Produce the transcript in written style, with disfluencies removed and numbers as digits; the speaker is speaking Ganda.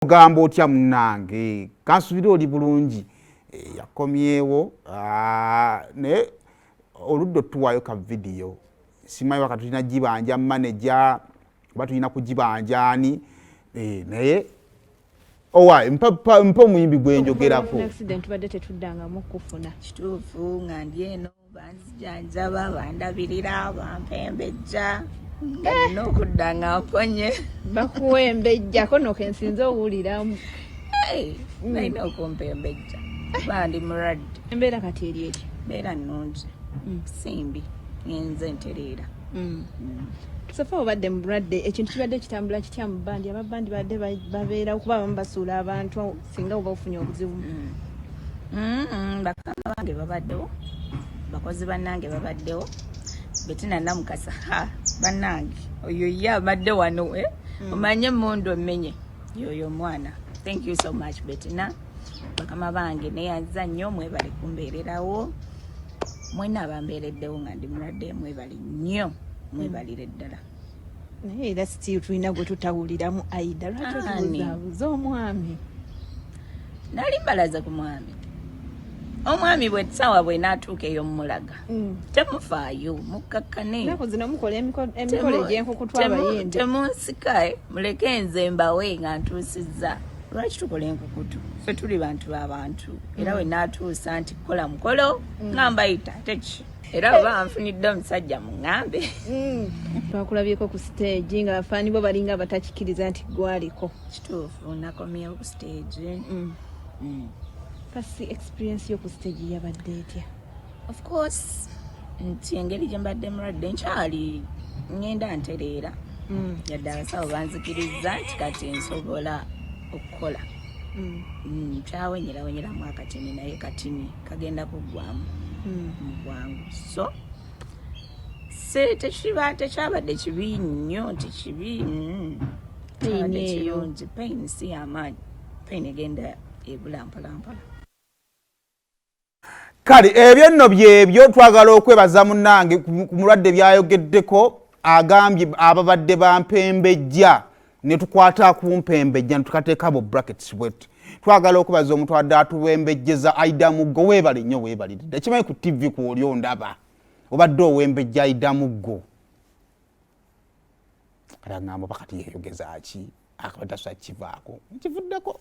Ogamba otya munnange kansubira oli bulungi yakomyewo ne oluddo tuwaayo ka video simayi wakati tulina gibanja manager oba tulina kugibanja ani naye owa mpa omuyimbi gwenjogerako accident badde tetuddangamu kufuna kituufu nga ndi eno banzijanjaba bandabirira bampembejja nga okudda nga mponye bakuwembejjako nokensinza owuliramu balina okumpembejja bandi mulwadde embeera kati eri eri mbeera nnungi simbi ngenze ntereera tusafa obadde mulwadde ekintu kibadde kitambula kitya mu bandi ababandi badde babeera okuba abamu basuula abantu singa oba ofunye obuzibu bakama bange babaddewo bakozi bannange babaddewo Betina namukasa bannange oyo ye abadde wano omanye emmundu omenye yoyo mwana thank you so much Betina bakama bange neyanza nnyo mwebali kumbeererawo mwena abambeereddewo nga ndi mulwadde mwebali nnyo mwebalire ddala naye era still tulina gwe tutawuliramu Aidah lwaki otubuzaabuza omwami nali mbalaza ku mwami omwami bwe ssaawa bwe naatuuka eyo mumulaga temufaayo mukkakkane naku zino mukola emikolo egy'enkukutwa abayindi temunsikae muleke nze mbawe nga ntuusizza lwaki tukola enkukutu ffe tuli bantu b'abantu era we naatuusa nti kola mukolo ngambayita teki era oba nfunidde omusajja muŋŋambe twakulabyeko ku stage nga bafaani bo balinga batakikkiriza nti gwaliko kituufu nakomyewo ku stage kasi experience yo ku stage yabadde etya of course nti engeri gye mbadde mulwadde nkyali ngenda ntereera yadde abasawo banzikiriza nti kati nsobola okukola kyawenyerawenyeramu akatini naye katini kagenda kuggwamu mu bwangu so tekyabadde kibi nnyo nti kibi kirungi pain si yamaanyi pain egenda ebula mpolampola kale ebyo nno byebyo twagala okwebaza munnange ku mulwadde byayogeddeko agambye ababadde bampembejja ne tukwata ku mpembejja ne tukateeka mu brackets bwet twagala okubaza omuntu adde atubembejjeza Aidah Mugo weebali nnyo weebalidde kimanyi ku TV ku oli ondaba obadde owembejja Aidah Mugo kale ngamba pakati yeeyogeza ki akabadde asa kivaako nkivuddeko